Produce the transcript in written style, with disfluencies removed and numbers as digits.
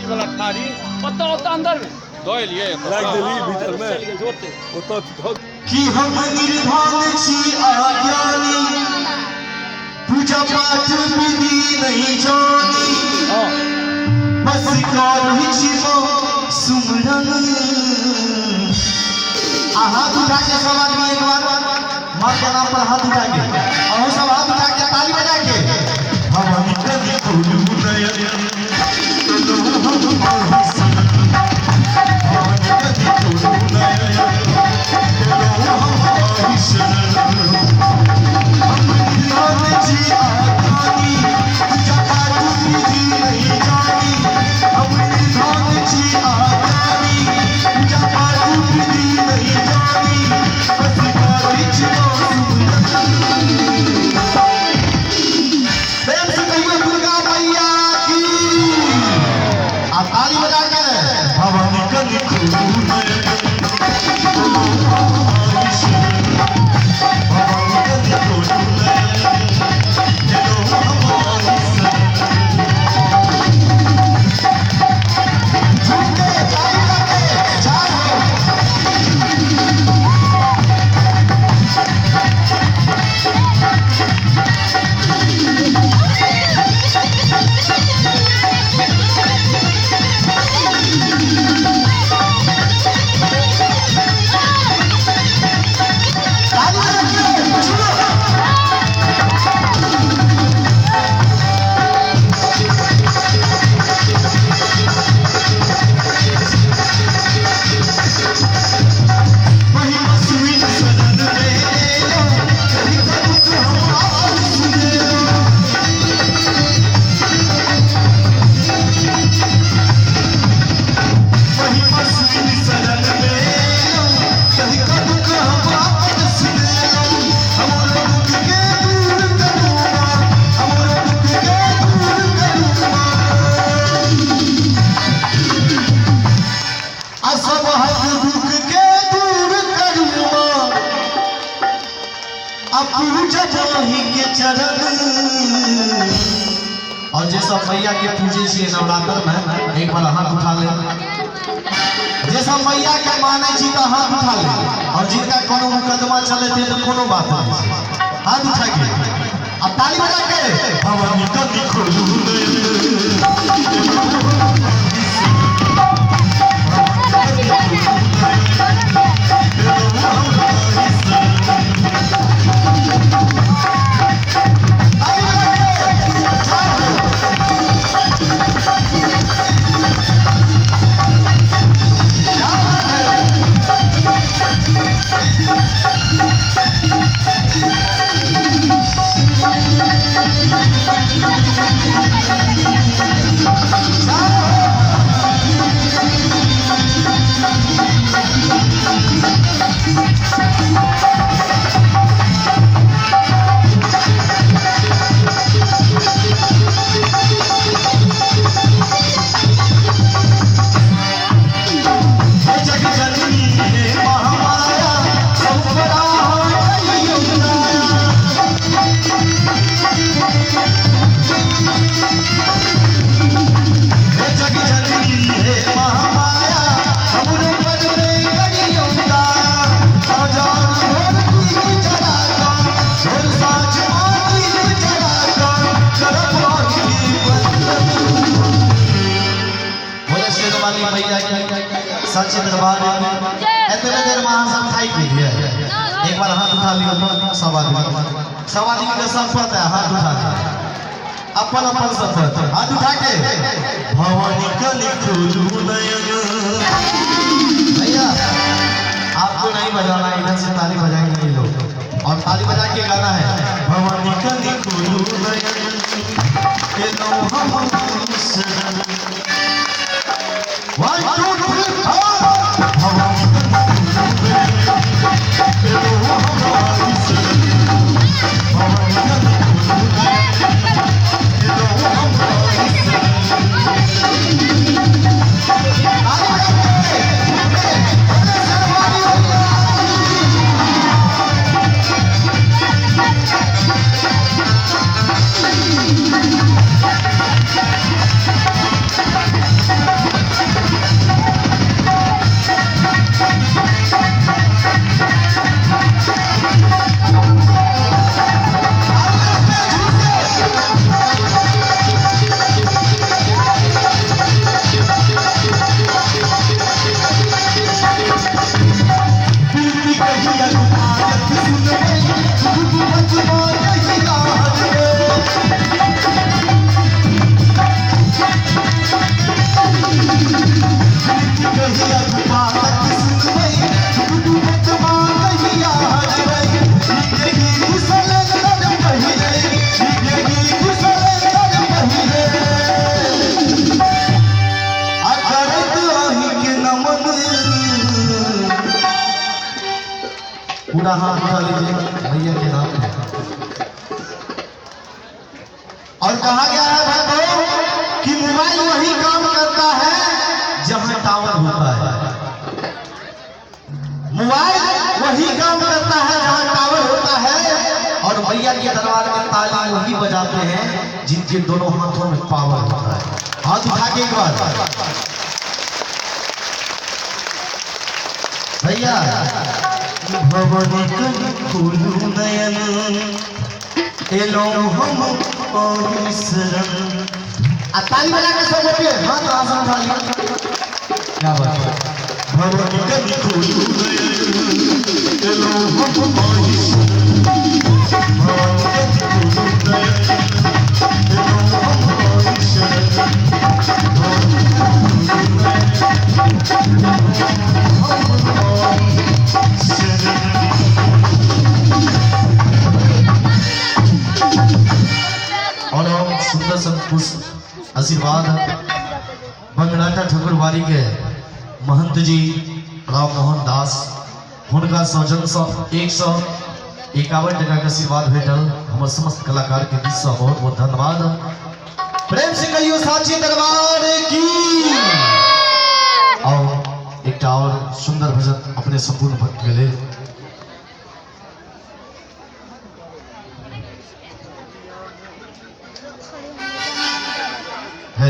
वाला खारी पत्ता अंदर में दो लिए रख देली भीतर में जोड़ते ओतो कि हम निर्धन छी अज्ञानी पूजा पाठ विधि नहीं जानी बस करी छी सुमरन हाथ उठा के सब आदमी एक बार मां के नाम पर हाथ उठा के और सब हाथ उठा के ताली बजा के हम कभी खोलू नयन ताली बजा के भवानी कली के चरण और जे सब मैया के पूजे छी नवरात्र में एक बार हाथ उठा ले जे सब मैया के माने छी तो हाथ उठा ले और जिनका कोनो मुकदमा चले थे तो कोनो बात नहीं हाथ उठा के अब ताली बजा के भवानी कली खोलू सच्चे दरबार में इतने देर में सब खाई पी लिया एक बार हाथ उठा लियो सब आदमी के शपथ है हाथ उठा के अपन अपन शपथ हाथ उठा के भवानी कली खोलू नयन भैया आपको नहीं बजाना इधर से ताली बजाएंगे ये लोग और ताली बजा के गाना है भवानी कली खोलू नयन के लो हम One, two, three, कहिया बात सुन गई तू बतवा कहिया हरई निकली कुशल कर पहिले निकली कुशल कर पहिले अकरत आही के नमन पूरा हाथ उठा लीजिए भैया के नाम पे। और कहा गया है भाइयों कि मोबाइल वही काम करता है जहां टावर होता है। मोबाइल वही काम करता है जहां टावर होता है। और भैया के दरबार में ताली वही बजाते हैं जिनके दोनों हाथों में पावर होता है। हाथ उठा के एक बार भैया भवन खुलू नयन एलो हम और शरण। ताली बजा के सब बोलिए हाथ आसन उठा लिया। क्या बात है। भवन खुलू नयन एलो हम और शरण भवन खुलू नयन एलो हम और शरण और हम सुंदर संतुष्ट आशीर्वाद बंगड़ाटा ठाकुरबाड़ी के महंत जी राम मोहन दास हुनका सौजन 151 टका के आशीर्वाद भेटल। हमर समस्त कलाकार के दिस से बहुत बहुत धन्यवाद। प्रेम से कहियो साची दरबार की। और एक और सुंदर भजन अपने संपूर्ण भक्त के लिए है।